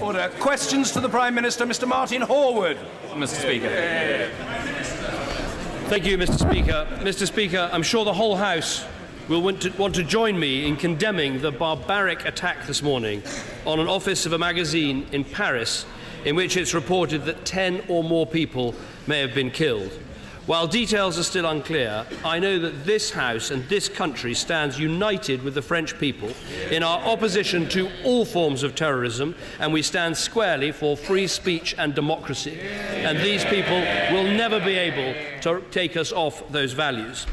Order. Questions to the Prime Minister, Mr. Martin Horwood. Mr. Speaker. Thank you, Mr. Speaker. Mr. Speaker, I'm sure the whole House will want to join me in condemning the barbaric attack this morning on an office of a magazine in Paris in which it's reported that 10 or more people may have been killed. While details are still unclear, I know that this House and this country stands united with the French people in our opposition to all forms of terrorism, and we stand squarely for free speech and democracy. And these people will never be able to take us off those values.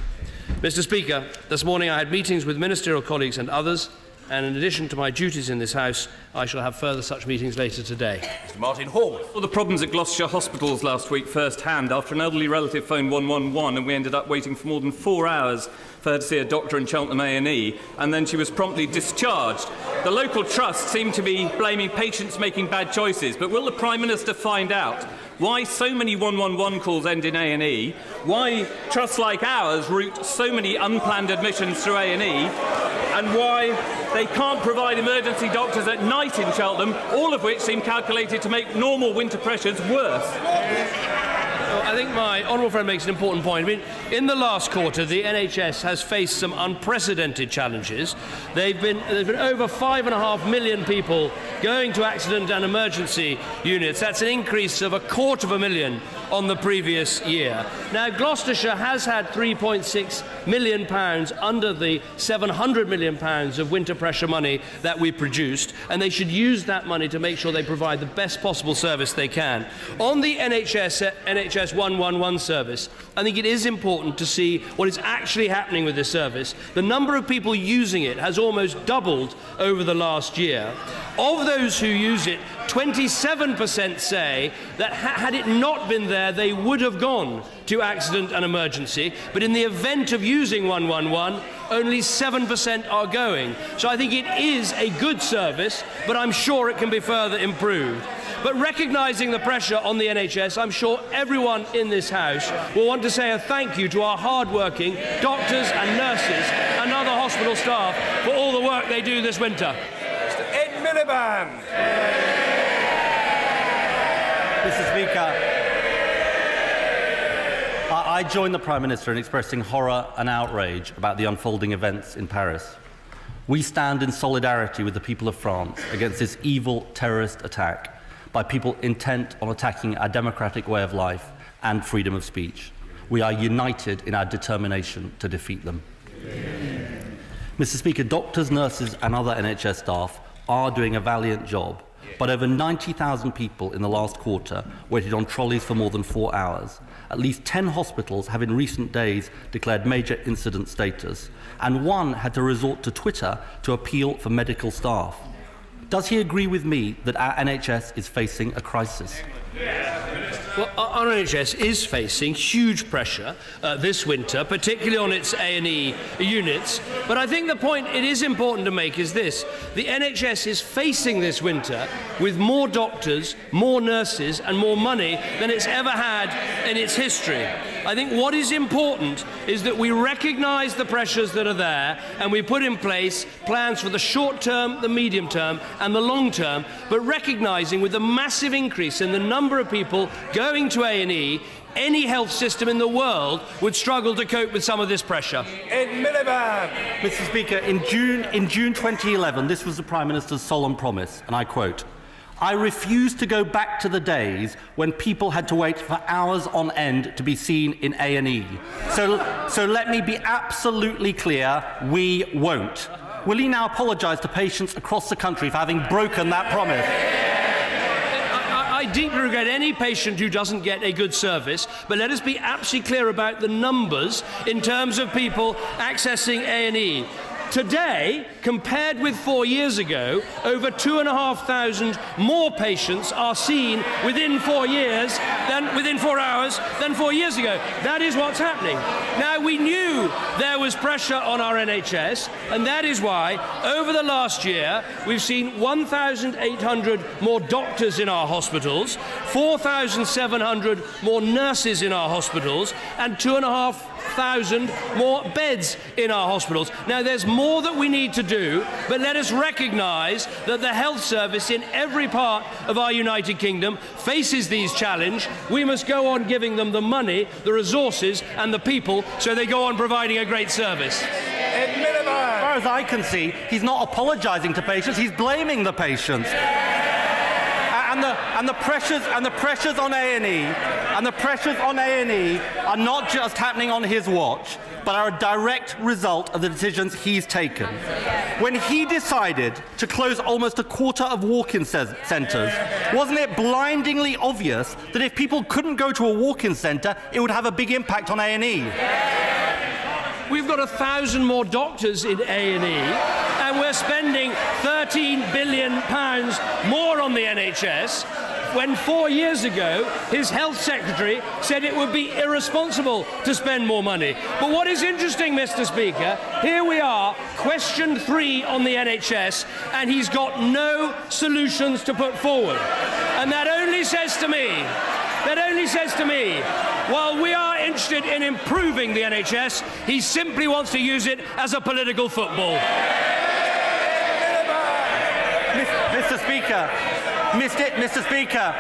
Mr. Speaker, this morning I had meetings with ministerial colleagues and others, and in addition to my duties in this House, I shall have further such meetings later today. Mr. Martin Horwood. Well, the problems at Gloucestershire hospitals last week firsthand after an elderly relative phoned 111 and we ended up waiting for more than 4 hours for her to see a doctor in Cheltenham A&E, and then she was promptly discharged. The local trust seemed to be blaming patients making bad choices, but will the Prime Minister find out why so many 111 calls end in A&E, why trusts like ours route so many unplanned admissions through A&E, and why they can't provide emergency doctors at night in Cheltenham, all of which seem calculated to make normal winter pressures worse? I think my honourable friend makes an important point. I mean, in the last quarter, the NHS has faced some unprecedented challenges. There's been over 5.5 million people going to accident and emergency units. That's an increase of 250,000 on the previous year. Now, Gloucestershire has had £3.6 million under the £700 million of winter pressure money that we produced, and they should use that money to make sure they provide the best possible service they can. On the NHS 111 service, I think it is important to see what is actually happening with this service. The number of people using it has almost doubled over the last year. Of those who use it, 27% say that had it not been there, they would have gone to accident and emergency. But in the event of using 111, only 7% are going. So I think it is a good service, but I'm sure it can be further improved. But recognising the pressure on the NHS, I'm sure everyone in this House will want to say a thank you to our hard-working doctors and nurses and other hospital staff for all the work they do this winter. Mr. Ed Miliband. Mr. Speaker, I join the Prime Minister in expressing horror and outrage about the unfolding events in Paris. We stand in solidarity with the people of France against this evil terrorist attack by people intent on attacking our democratic way of life and freedom of speech. We are united in our determination to defeat them. Mr. Speaker, doctors, nurses and other NHS staff are doing a valiant job, but over 90,000 people in the last quarter waited on trolleys for more than 4 hours. At least 10 hospitals have in recent days declared major incident status, and one had to resort to Twitter to appeal for medical staff. Does he agree with me that our NHS is facing a crisis? Well, our NHS is facing huge pressure this winter, particularly on its A&E units. But I think the point it is important to make is this. The NHS is facing this winter with more doctors, more nurses and more money than it's ever had in its history. I think what is important is that we recognise the pressures that are there and we put in place plans for the short term, the medium term and the long term, but recognising with the massive increase in the number of people going to A&E, any health system in the world would struggle to cope with some of this pressure. Ed Miliband. Mr. Speaker, in June 2011, this was the Prime Minister's solemn promise, and I quote, "I refuse to go back to the days when people had to wait for hours on end to be seen in A&E. So let me be absolutely clear, we won't." Will he now apologise to patients across the country for having broken that promise? I deeply regret any patient who doesn't get a good service, but let us be absolutely clear about the numbers in terms of people accessing A&E. Today, compared with 4 years ago, over 2,500 more patients are seen within 4 years within 4 hours than 4 years ago. That is what's happening. Now, we knew there was pressure on our NHS, and that is why, over the last year, we've seen 1,800 more doctors in our hospitals, 4,700 more nurses in our hospitals, and 2,500 5,000 more beds in our hospitals. Now, there's more that we need to do, but let us recognise that the health service in every part of our United Kingdom faces these challenges. We must go on giving them the money, the resources and the people so they go on providing a great service. As far as I can see, he's not apologising to patients, he's blaming the patients. And the pressures on A&E are not just happening on his watch, but are a direct result of the decisions he's taken. When he decided to close almost a quarter of walk-in centres, wasn't it blindingly obvious that if people couldn't go to a walk-in centre, it would have a big impact on A&E? We've got 1,000 more doctors in A&E, and we're spending £13 billion more on the NHS, when 4 years ago his health secretary said it would be irresponsible to spend more money. But what is interesting, Mr. Speaker, here we are, question 3 on the NHS, and he's got no solutions to put forward. And that only says to me, while we are interested in improving the NHS, he simply wants to use it as a political football. Mr. Speaker,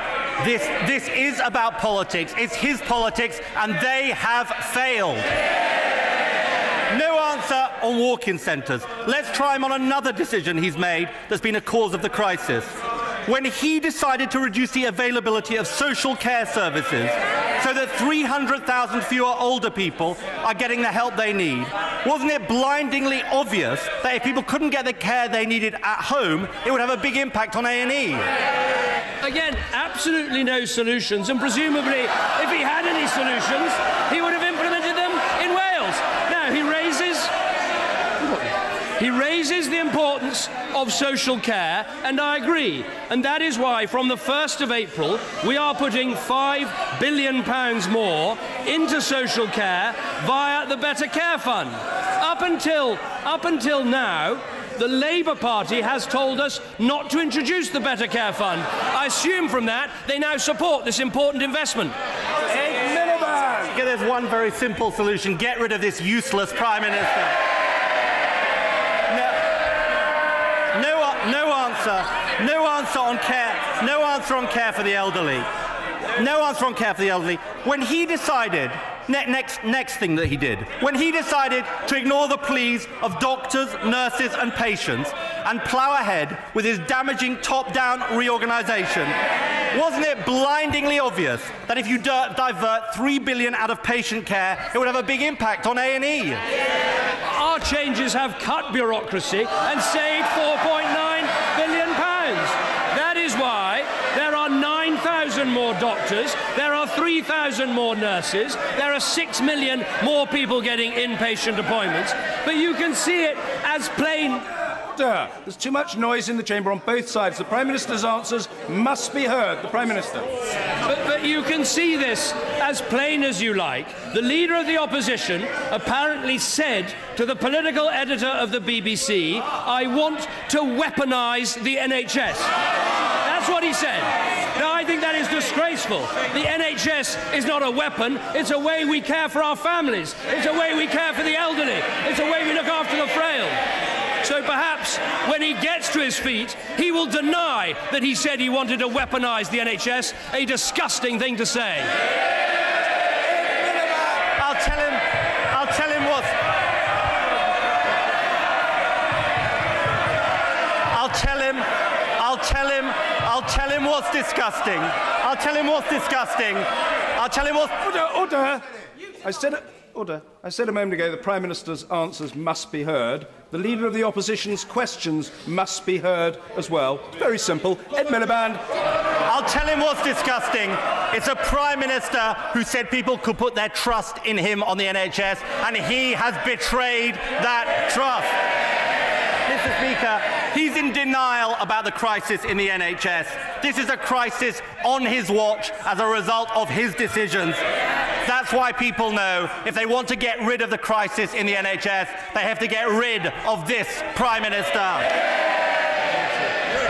this is about politics. It's his politics, and they have failed. No answer on walk-in centres. Let's try him on another decision he's made that's been a cause of the crisis. When he decided to reduce the availability of social care services so that 300,000 fewer older people are getting the help they need, wasn't it blindingly obvious that if people couldn't get the care they needed at home, it would have a big impact on A&E? Again, absolutely no solutions, and presumably, if he had any solutions, he would have implemented them in Wales. Now, he raises the importance of social care, and I agree. And that is why, from the 1st of April, we are putting £5 billion more into social care via the Better Care Fund. Up until now, the Labour Party has told us not to introduce the Better Care Fund. I assume from that they now support this important investment. There's one very simple solution. Get rid of this useless Prime Minister. No answer on care. No answer on care for the elderly. No answer on care for the elderly. When he decided, next thing that he did, when he decided to ignore the pleas of doctors, nurses and patients and plough ahead with his damaging top-down reorganisation, wasn't it blindingly obvious that if you divert £3 billion out of patient care, it would have a big impact on A&E? Our changes have cut bureaucracy and saved £4.9 billion. That is why there are 9,000 more doctors, there are 3,000 more nurses, there are 6 million more people getting inpatient appointments. But you can see it as plain. There's too much noise in the chamber on both sides. The Prime Minister's answers must be heard. The Prime Minister. But you can see this as plain as you like. The Leader of the Opposition apparently said to the political editor of the BBC, "I want to weaponise the NHS." That's what he said. Now, I think that is disgraceful. The NHS is not a weapon. It's a way we care for our families. It's a way we care for the elderly. It's a way we look after the frail. So perhaps when he gets to his feet, he will deny that he said he wanted to weaponise the NHS, a disgusting thing to say. I'll tell him what's disgusting. Order. I said a moment ago the Prime Minister's answers must be heard. The Leader of the Opposition's questions must be heard as well. Very simple. Ed Miliband. I'll tell him what's disgusting. It's a Prime Minister who said people could put their trust in him on the NHS, and he has betrayed that trust. Mr. Speaker, he's in denial about the crisis in the NHS. This is a crisis on his watch as a result of his decisions. That's why people know if they want to get rid of the crisis in the NHS, they have to get rid of this Prime Minister.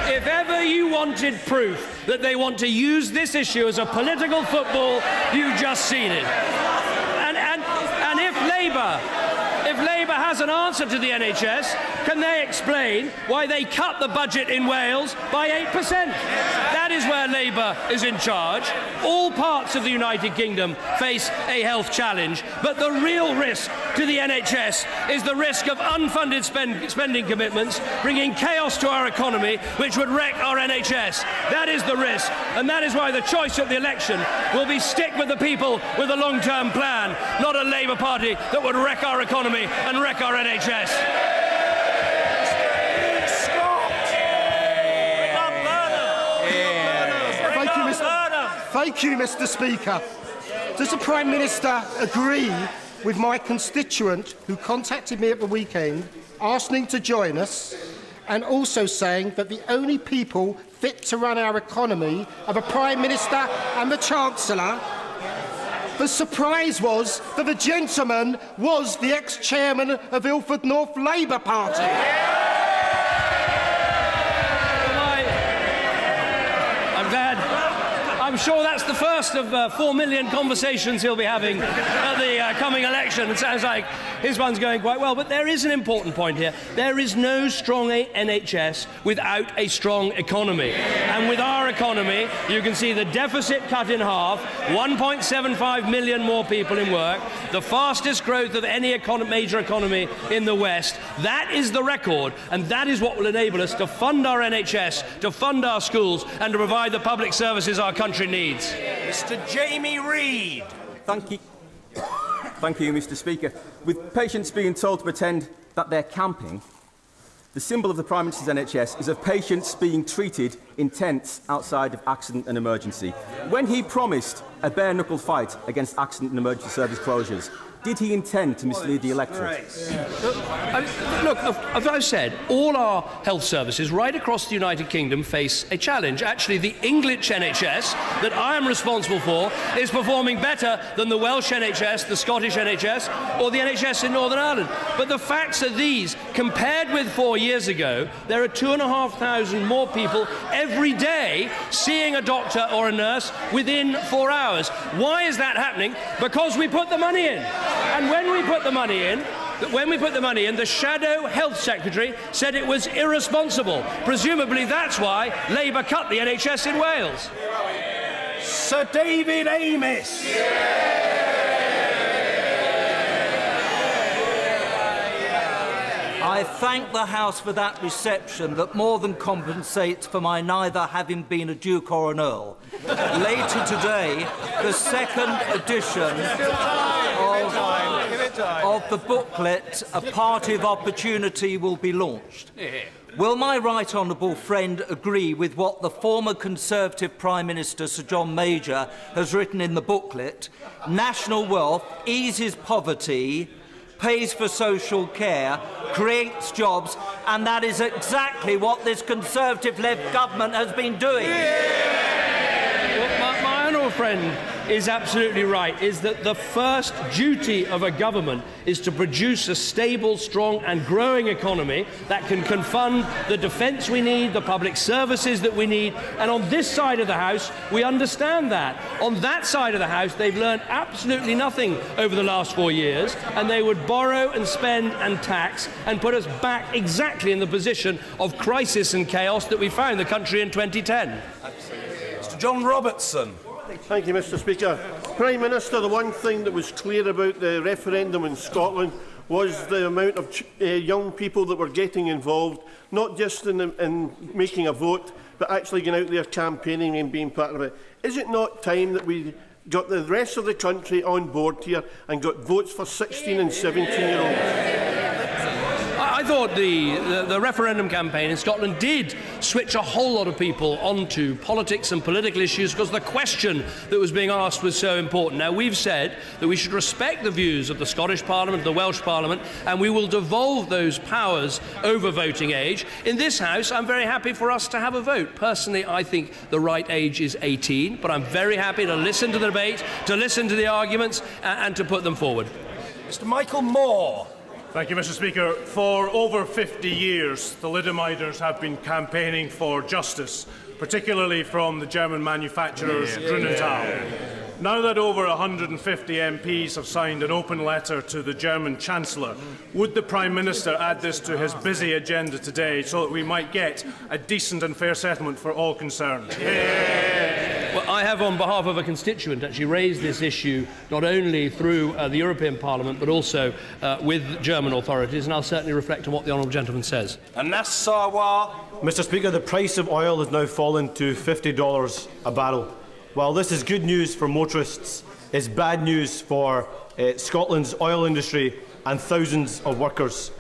If ever you wanted proof that they want to use this issue as a political football, you've just seen it. And if Labour has an answer to the NHS, can they explain why they cut the budget in Wales by 8%? That is where Labour is in charge. All parts of the United Kingdom face a health challenge, but the real risk to the NHS is the risk of unfunded spending commitments, bringing chaos to our economy, which would wreck our NHS. That is the risk, and that is why the choice at the election will be stick with the people with a long-term plan, not a Labour Party that would wreck our economy and wreck our NHS. Thank you, Mr. Speaker. Does the Prime Minister agree with my constituent who contacted me at the weekend asking to join us and also saying that the only people fit to run our economy are the Prime Minister and the Chancellor? The surprise was that the gentleman was the ex-chairman of Ilford North Labour Party. I'm glad. I'm sure that's the first of 4 million conversations he'll be having at the coming election. It sounds like his one's going quite well. But there is an important point here. There is no strong NHS without a strong economy. And with our economy, you can see the deficit cut in half, 1.75 million more people in work, the fastest growth of any major economy in the West. That is the record, and that is what will enable us to fund our NHS, to fund our schools, and to provide the public services our country needs. Mr. Jamie Reid. Thank you. Thank you, Mr. Speaker. With patients being told to pretend that they're camping, the symbol of the Prime Minister's NHS is of patients being treated in tents outside of accident and emergency. When he promised a bare-knuckle fight against accident and emergency service closures, did he intend to mislead the electorate? Look, as I've said, all our health services right across the United Kingdom face a challenge. Actually, the English NHS that I am responsible for is performing better than the Welsh NHS, the Scottish NHS, or the NHS in Northern Ireland. But the facts are these. Compared with 4 years ago, there are 2,500 more people every day seeing a doctor or a nurse within 4 hours. Why is that happening? Because we put the money in. And when we put the money in, the Shadow Health Secretary said it was irresponsible. Presumably that's why Labour cut the NHS in Wales. Sir David Amis. I thank the House for that reception that more than compensates for my neither having been a Duke or an Earl. Later today, the second edition of the booklet, A Party of Opportunity, will be launched. Will my right honourable friend agree with what the former Conservative Prime Minister, Sir John Major, has written in the booklet? National wealth eases poverty, pays for social care, creates jobs, and that is exactly what this Conservative-led government has been doing. Well, my honourable friend is absolutely right, is that the first duty of a government is to produce a stable, strong and growing economy that can fund the defence we need, the public services that we need, and on this side of the House we understand that. On that side of the House they've learned absolutely nothing over the last 4 years, and they would borrow and spend and tax and put us back exactly in the position of crisis and chaos that we found the country in 2010. Mr. John Robertson. Thank you, Mr. Speaker. Prime Minister, the one thing that was clear about the referendum in Scotland was the amount of young people that were getting involved, not just in making a vote, but actually going out there campaigning and being part of it. Is it not time that we got the rest of the country on board here and got votes for 16 and 17-year-olds? I thought the referendum campaign in Scotland did switch a whole lot of people onto politics and political issues because the question that was being asked was so important. Now, we've said that we should respect the views of the Scottish Parliament, the Welsh Parliament, and we will devolve those powers over voting age. In this House, I'm very happy for us to have a vote. Personally, I think the right age is 18, but I'm very happy to listen to the debate, to listen to the arguments, and to put them forward. Mr. Michael Moore. Thank you, Mr. Speaker. For over 50 years, the Thalidomiders have been campaigning for justice, particularly from the German manufacturers Grunenthal. Now that over 150 MPs have signed an open letter to the German Chancellor, would the Prime Minister add this to his busy agenda today so that we might get a decent and fair settlement for all concerned? Well, I have, on behalf of a constituent, actually raised this issue not only through the European Parliament but also with German authorities, and I'll certainly reflect on what the honourable gentleman says. Mr. Speaker, the price of oil has now fallen to $50 a barrel. While this is good news for motorists, it's bad news for Scotland's oil industry and thousands of workers.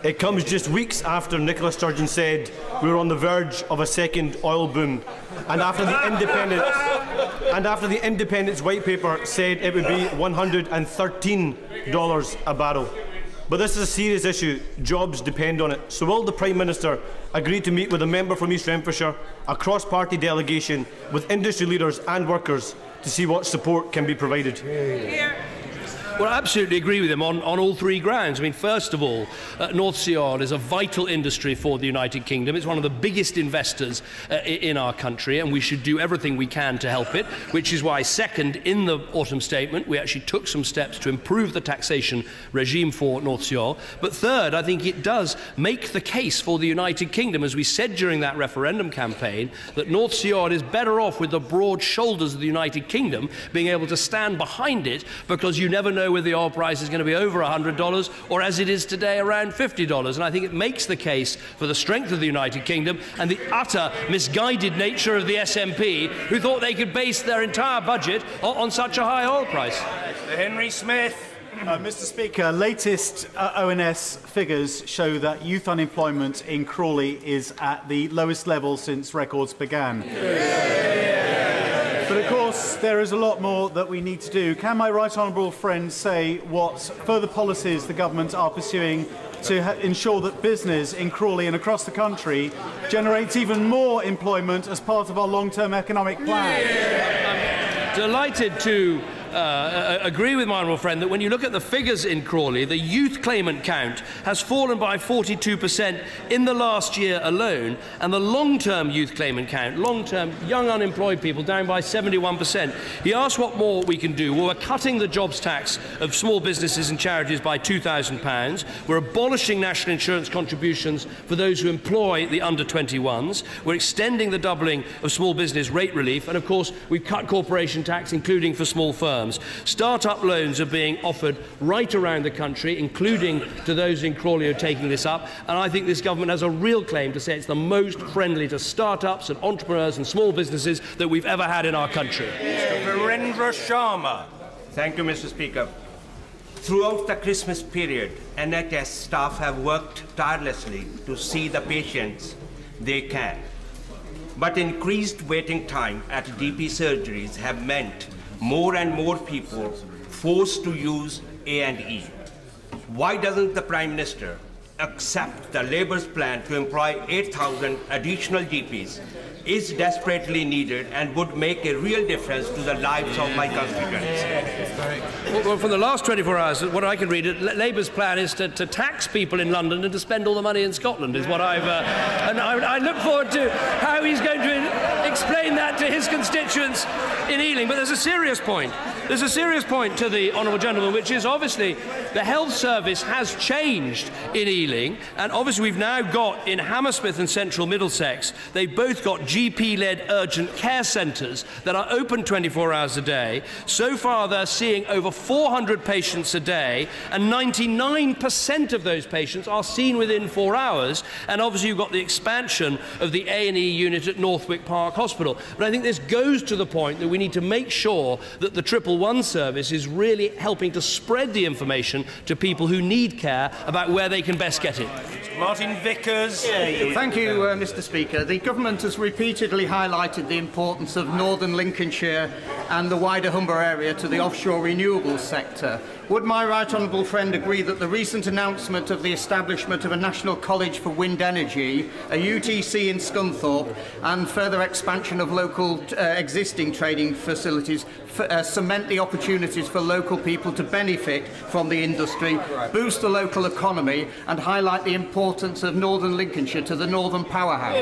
It comes just weeks after Nicola Sturgeon said we were on the verge of a second oil boom, and after the Independence white paper said it would be $113 a barrel. But this is a serious issue. Jobs depend on it. So will the Prime Minister agree to meet with a member from East Renfrewshire, a cross-party delegation with industry leaders and workers to see what support can be provided? Well, I absolutely agree with him on all three grounds. I mean, first of all, North Sea oil is a vital industry for the United Kingdom. It's one of the biggest investors in our country, and we should do everything we can to help it, which is why, second, in the autumn statement, we actually took some steps to improve the taxation regime for North Sea oil. But third, I think it does make the case for the United Kingdom, as we said during that referendum campaign, that North Sea oil is better off with the broad shoulders of the United Kingdom being able to stand behind it, because you never know whether the oil price is going to be over $100 or, as it is today, around $50. And I think it makes the case for the strength of the United Kingdom and the utter misguided nature of the SNP, who thought they could base their entire budget on such a high oil price. Henry Smith. Mr. Speaker, latest ONS figures show that youth unemployment in Crawley is at the lowest level since records began. But of course, there is a lot more that we need to do. Can my right honourable friend say what further policies the government are pursuing to ensure that business in Crawley and across the country generates even more employment as part of our long-term economic plan? I'm delighted to agree with my honourable friend that when you look at the figures in Crawley, the youth claimant count has fallen by 42% in the last year alone, and the long-term youth claimant count, long-term young unemployed people, down by 71%. He asked what more we can do. Well, we're cutting the jobs tax of small businesses and charities by £2,000. We're abolishing national insurance contributions for those who employ the under-21s. We're extending the doubling of small business rate relief, and of course we've cut corporation tax, including for small firms. Start-up loans are being offered right around the country, including to those in Crawley who are taking this up, and I think this government has a real claim to say it's the most friendly to start-ups and entrepreneurs and small businesses that we've ever had in our country. Virendra Sharma. Thank you, Mr. Speaker. Throughout the Christmas period, NHS staff have worked tirelessly to see the patients they can. But increased waiting time at GP surgeries have meant more and more people forced to use A&E. Why doesn't the Prime Minister accept the Labour's plan to employ 8,000 additional GPs is desperately needed and would make a real difference to the lives of my constituents? Well, from the last 24 hours, what I can read, Labour's plan is to tax people in London and to spend all the money in Scotland, is what I've... and I look forward to how he's going to explain that to his constituents in Ealing. But there's a serious point. There's a serious point to the honourable gentleman, which is obviously the health service has changed in Ealing, and obviously we've now got in Hammersmith and Central Middlesex, they've both got GP-led urgent care centres that are open 24 hours a day. So far they're seeing over 400 patients a day, and 99% of those patients are seen within 4 hours, and obviously you've got the expansion of the A&E unit at Northwick Park Hospital. But I think this goes to the point that we need to make sure that the 111 service is really helping to spread the information to people who need care about where they can best get it. Martin Vickers. Thank you, Mr. Speaker. The government has repeatedly highlighted the importance of northern Lincolnshire and the wider Humber area to the offshore renewables sector. Would my right honourable friend agree that the recent announcement of the establishment of a National College for Wind Energy, a UTC in Scunthorpe, and further expansion of local existing training facilities cement the opportunities for local people to benefit from the industry, boost the local economy, and highlight the importance of northern Lincolnshire to the northern powerhouse?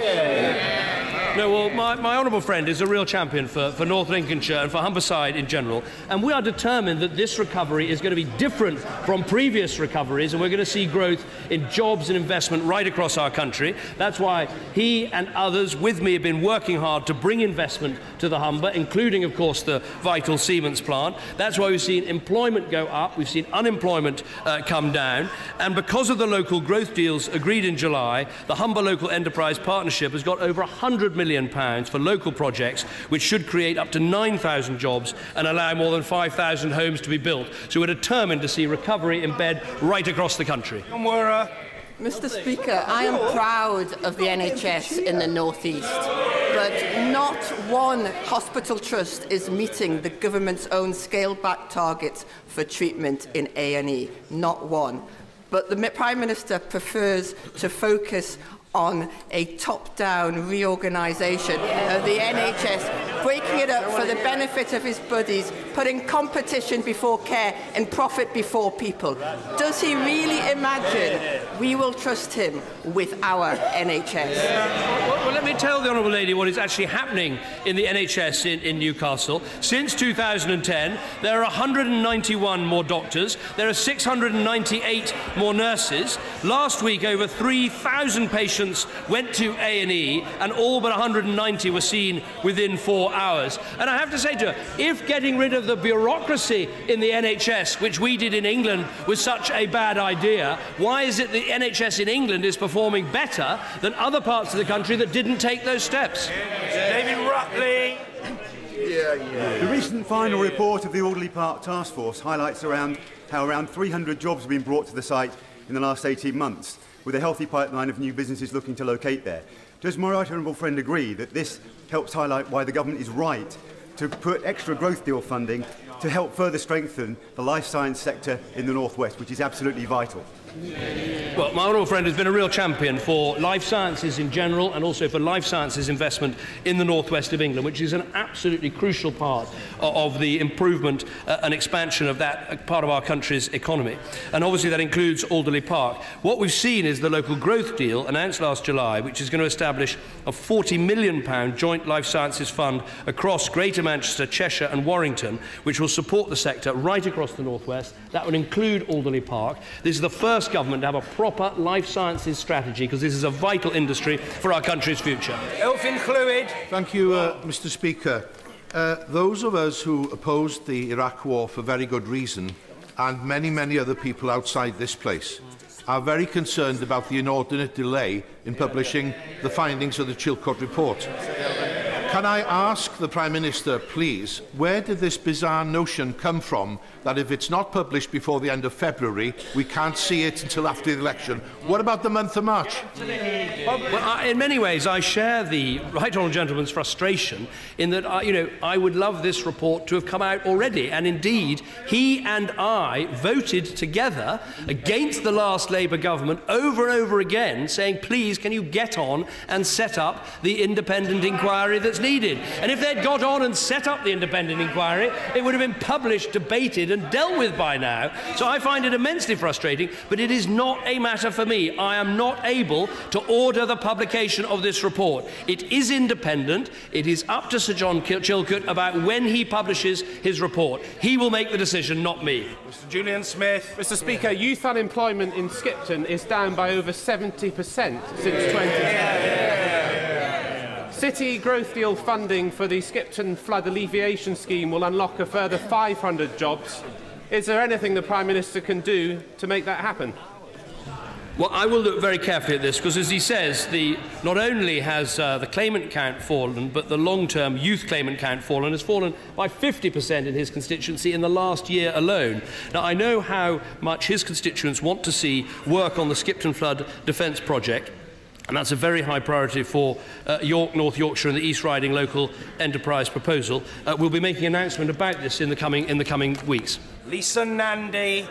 No, well, my honourable friend is a real champion for North Lincolnshire and for Humberside in general, and we are determined that this recovery is going to be different from previous recoveries, and we're going to see growth in jobs and investment right across our country. That's why he and others with me have been working hard to bring investment to the Humber, including, of course, the vital Siemens plant. That's why we've seen employment go up, we've seen unemployment come down, and because of the local growth deals agreed in July, the Humber Local Enterprise Partnership has got over £100 million for local projects, which should create up to 9,000 jobs and allow more than 5,000 homes to be built. So we're determined to see recovery embed right across the country. Mr. Speaker, I am proud of the NHS in the North East, but not one hospital trust is meeting the government's own scaled-back targets for treatment in A&E. Not one. But the Prime Minister prefers to focus on a top-down reorganisation of the NHS, breaking it up for the benefit of his buddies, putting competition before care and profit before people. Does he really imagine we will trust him with our NHS? Well, let me tell the Honourable Lady what is actually happening in the NHS in Newcastle. Since 2010, there are 191 more doctors, there are 698 more nurses. Last week, over 3,000 patients went to A&E, and all but 190 were seen within 4 hours. And I have to say to her, if getting rid of the bureaucracy in the NHS, which we did in England, was such a bad idea, why is it the NHS in England is performing better than other parts of the country that didn't take those steps? David Rutley. The recent final report of the Alderley Park Task Force highlights how around 300 jobs have been brought to the site in the last 18 months, with a healthy pipeline of new businesses looking to locate there. Does my right honourable friend agree that this helps highlight why the government is right to put extra growth deal funding to help further strengthen the life science sector in the North West, which is absolutely vital? Well, my honourable friend has been a real champion for life sciences in general and also for life sciences investment in the northwest of England, which is an absolutely crucial part of the improvement and expansion of that part of our country's economy. And obviously that includes Alderley Park. What we've seen is the local growth deal announced last July, which is going to establish a £40 million joint life sciences fund across Greater Manchester, Cheshire and Warrington, which will support the sector right across the northwest. That would include Alderley Park. This is the first government to have a proper life sciences strategy, because this is a vital industry for our country's future. Elfin Clwyd. Thank you, Mr. Speaker. Those of us who opposed the Iraq war for very good reason, and many other people outside this place, are very concerned about the inordinate delay in publishing the findings of the Chilcot report. Can I ask the Prime Minister, please, where did this bizarre notion come from that if it's not published before the end of February, we can't see it until after the election? What about the month of March? Well, in many ways, I share the right honourable gentleman's frustration in that, I would love this report to have come out already. And indeed, he and I voted together against the last Labour government over and over again, saying, please, can you get on and set up the independent inquiry that's needed? And if they'd got on and set up the independent inquiry, it would have been published, debated and dealt with by now. So I find it immensely frustrating, but it is not a matter for me. I am not able to order the publication of this report. It is independent. It is up to Sir John Chilcot about when he publishes his report. He will make the decision, not me. Mr. Julian Smith. Mr. Speaker, youth unemployment in Skipton is down by over 70% since 2010. City growth deal funding for the Skipton flood alleviation scheme will unlock a further 500 jobs. Is there anything the Prime Minister can do to make that happen? Well, I will look very carefully at this, because, as he says, not only has the claimant count fallen, but the long-term youth claimant count has fallen by 50% in his constituency in the last year alone. Now, I know how much his constituents want to see work on the Skipton Flood Defence Project, and that's a very high priority for York, North Yorkshire and the East Riding Local Enterprise proposal. We'll be making an announcement about this in the coming weeks. Lisa Nandy.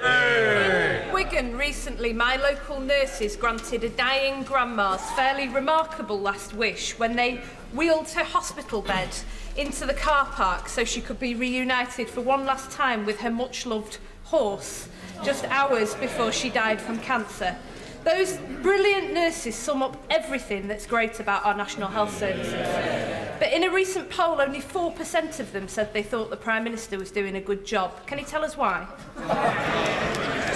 Wigan recently, my local nurses granted a dying grandma's fairly remarkable last wish when they wheeled her hospital bed into the car park so she could be reunited for one last time with her much-loved horse, just hours before she died from cancer. Those brilliant nurses sum up everything that's great about our National Health Services. But in a recent poll, only 4% of them said they thought the Prime Minister was doing a good job. Can you tell us why?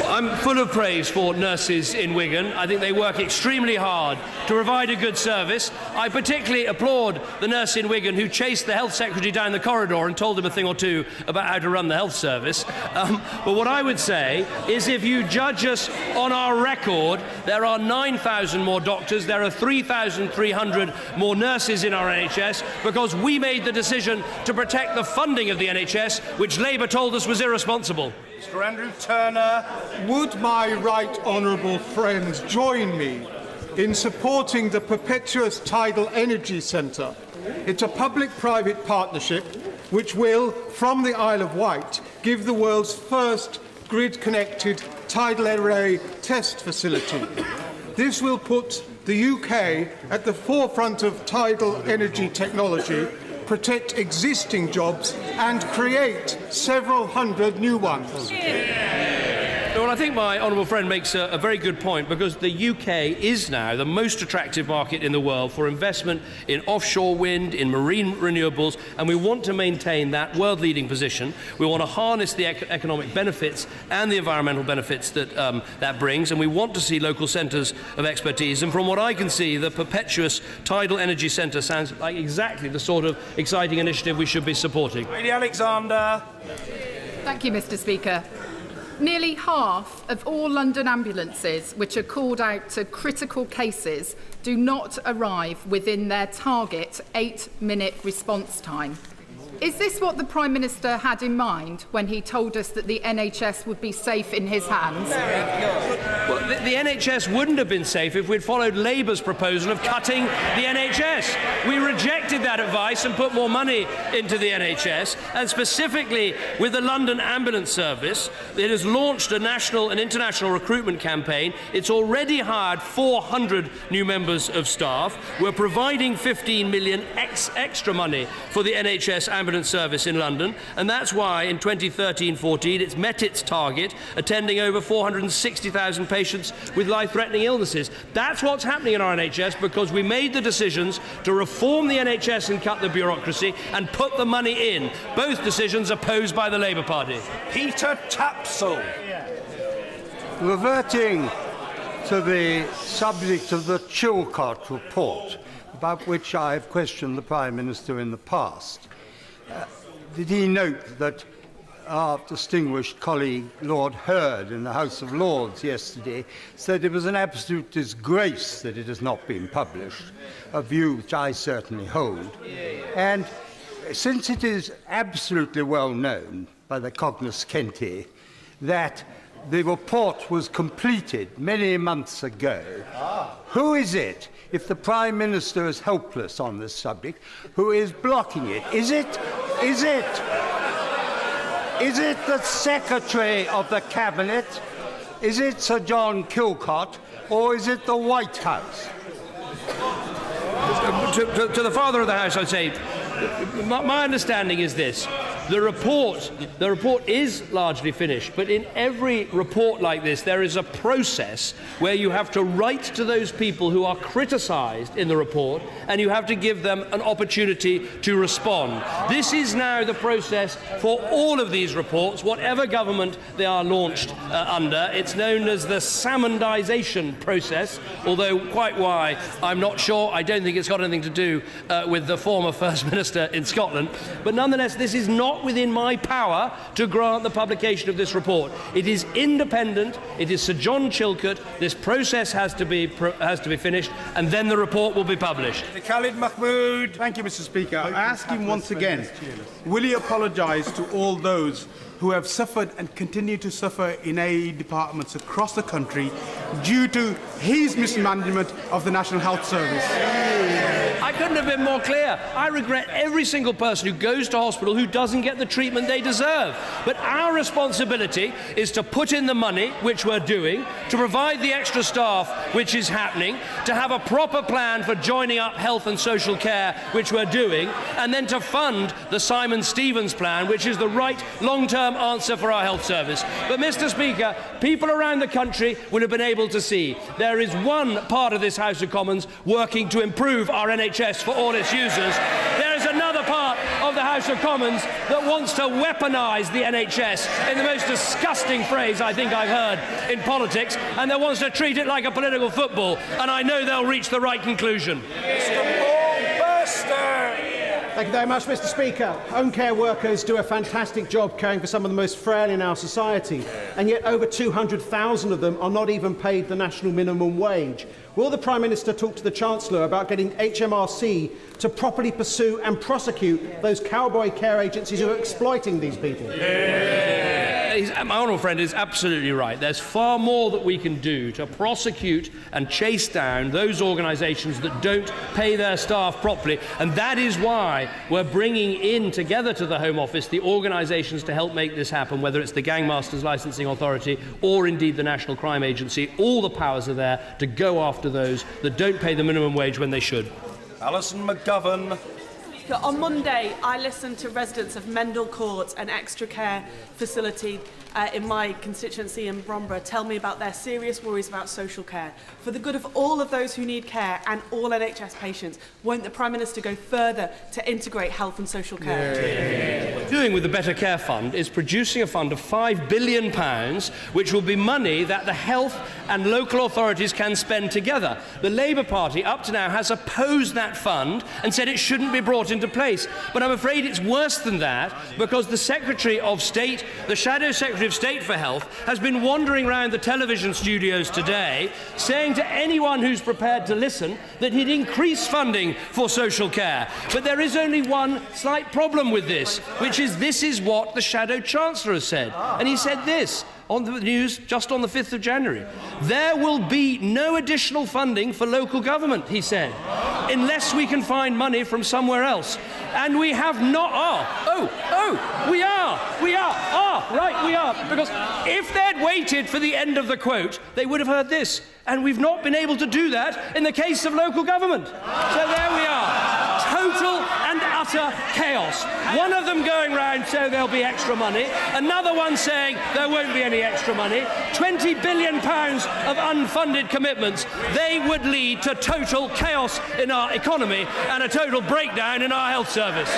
I'm full of praise for nurses in Wigan. I think they work extremely hard to provide a good service. I particularly applaud the nurse in Wigan who chased the Health Secretary down the corridor and told him a thing or two about how to run the health service. But what I would say is, if you judge us on our record, there are 9,000 more doctors, there are 3,300 more nurses in our NHS, because we made the decision to protect the funding of the NHS, which Labour told us was irresponsible. Mr. Andrew Turner. Would my right honourable friends join me in supporting the Perpetuous Tidal Energy Centre? It's a public-private partnership which will, from the Isle of Wight, give the world's first grid-connected tidal array test facility. This will put the UK at the forefront of tidal energy technology, protect existing jobs and create several hundred new ones. Well, I think my honourable friend makes a very good point, because the UK is now the most attractive market in the world for investment in offshore wind, in marine renewables, and we want to maintain that world-leading position. We want to harness the economic benefits and the environmental benefits that that brings, and we want to see local centres of expertise. And from what I can see, the Perpetuous Tidal Energy Centre sounds like exactly the sort of exciting initiative we should be supporting. Lady Alexander. Thank you, Mr. Speaker. Nearly half of all London ambulances which are called out to critical cases do not arrive within their target 8-minute response time. Is this what the Prime Minister had in mind when he told us that the NHS would be safe in his hands? Well, the NHS wouldn't have been safe if we'd followed Labour's proposal of cutting the NHS. We rejected that advice and put more money into the NHS, and specifically with the London Ambulance Service, it has launched a national and international recruitment campaign. It's already hired 400 new members of staff. We're providing 15 million extra money for the NHS Ambulance Service in London, and that's why in 2013-14 it's met its target, attending over 460,000 patients with life-threatening illnesses. That's what's happening in our NHS, because we made the decisions to reform the NHS and cut the bureaucracy and put the money in. Both decisions opposed by the Labour Party. Peter Tapsell. Reverting to the subject of the Chilcot report, about which I have questioned the Prime Minister in the past, did he note that our distinguished colleague Lord Hurd in the House of Lords yesterday said it was an absolute disgrace that it has not been published, a view which I certainly hold. And since it is absolutely well known by the cognoscenti that the report was completed many months ago, who is it, if the Prime Minister is helpless on this subject, who is blocking it? Is it the Secretary of the Cabinet? Is it Sir John Chilcot? Or is it the White House? To the Father of the House, I'd say, my understanding is this. The report is largely finished, but in every report like this, there is a process where you have to write to those people who are criticised in the report, and you have to give them an opportunity to respond. This is now the process for all of these reports, whatever government they are launched under. It's known as the salmondisation process, although quite why, I'm not sure. I don't think it's got anything to do with the former First Minister in Scotland. But nonetheless, this is not within my power to grant the publication of this report. It is independent. It is Sir John Chilcot. This process has to be finished, and then the report will be published. Khalid Mahmood. Thank you, Mr. Speaker. I ask him once again, will he apologise to all those who have suffered and continue to suffer in aid departments across the country due to his mismanagement of the National Health Service? I couldn't have been more clear. I regret every single person who goes to hospital who doesn't get the treatment they deserve. But our responsibility is to put in the money, which we're doing, to provide the extra staff, which is happening, to have a proper plan for joining up health and social care, which we're doing, and then to fund the Simon Stevens plan, which is the right long-term answer for our health service. But, Mr. Speaker, people around the country would have been able to see there is one part of this House of Commons working to improve our NHS for all its users. There is another part of the House of Commons that wants to weaponise the NHS in the most disgusting phrase I think I've heard in politics, and that wants to treat it like a political football, and I know they'll reach the right conclusion. Thank you very much, Mr. Speaker. Home care workers do a fantastic job caring for some of the most frail in our society, and yet over 200,000 of them are not even paid the national minimum wage. Will the Prime Minister talk to the Chancellor about getting HMRC to properly pursue and prosecute those cowboy care agencies who are exploiting these people? My honourable friend is absolutely right. There's far more that we can do to prosecute and chase down those organisations that don't pay their staff properly, and that is why we're bringing in together to the Home Office the organisations to help make this happen, whether it's the Gangmasters Licensing Authority or indeed the National Crime Agency. All the powers are there to go after those that don't pay the minimum wage when they should. Alison McGovern. On Monday, I listened to residents of Mendel Court, an extra care facility in my constituency in Bromborough, tell me about their serious worries about social care. For the good of all of those who need care and all NHS patients, won't the Prime Minister go further to integrate health and social care? What we're doing with the Better Care Fund is producing a fund of £5 billion, which will be money that the health and local authorities can spend together. The Labour Party, up to now, has opposed that fund and said it shouldn't be brought into place. But I'm afraid it's worse than that, because the Secretary of State, the Shadow Secretary of State for Health, has been wandering around the television studios today saying to anyone who's prepared to listen that he'd increase funding for social care. But there is only one slight problem with this, which is this is what the Shadow Chancellor has said. And he said this on the news just on the 5th of January. There will be no additional funding for local government, he said, unless we can find money from somewhere else. And we have not. We are. Because if they'd waited for the end of the quote, they would have heard this. And we've not been able to do that in the case of local government. So there we are. Total and utter chaos. One of them going round so there'll be extra money, another one saying there won't be any extra money. £20 billion of unfunded commitments. They would lead to total chaos in our economy and a total breakdown in our health service.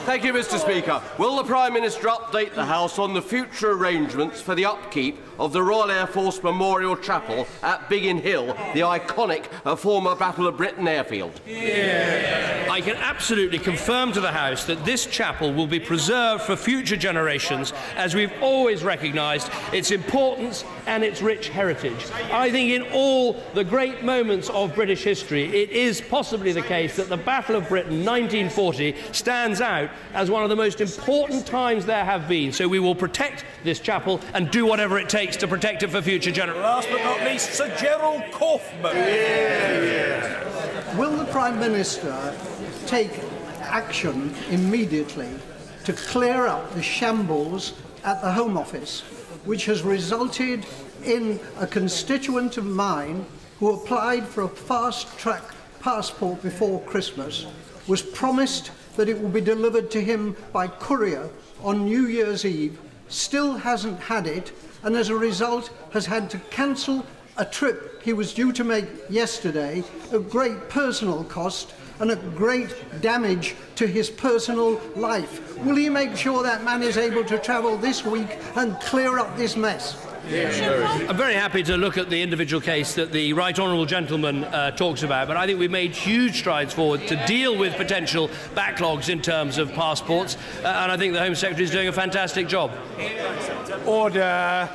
Thank you, Mr. Speaker. Will the Prime Minister update the House on the future arrangements for the upkeep of the Royal Air Force Memorial Chapel at Biggin Hill, the iconic former Battle of Britain airfield? I can absolutely confirm to the House that this chapel will be preserved for future generations, as we've always recognised its importance and its rich heritage. I think in all the great moments of British history, it is possibly the case that the Battle of Britain 1940 stands out as one of the most important times there have been. So we will protect this chapel and do whatever it takes to protect it for future generations. Last but not least, Sir Gerald Kaufman. Will the Prime Minister take action immediately to clear up the shambles at the Home Office, which has resulted in a constituent of mine who applied for a fast-track passport before Christmas, was promised that it will be delivered to him by courier on New Year's Eve, still hasn't had it, and as a result has had to cancel a trip he was due to make yesterday, at great personal cost and at great damage to his personal life. Will he make sure that man is able to travel this week and clear up this mess? I'm very happy to look at the individual case that the Right Honourable Gentleman talks about, but I think we've made huge strides forward to deal with potential backlogs in terms of passports, and I think the Home Secretary is doing a fantastic job. Order.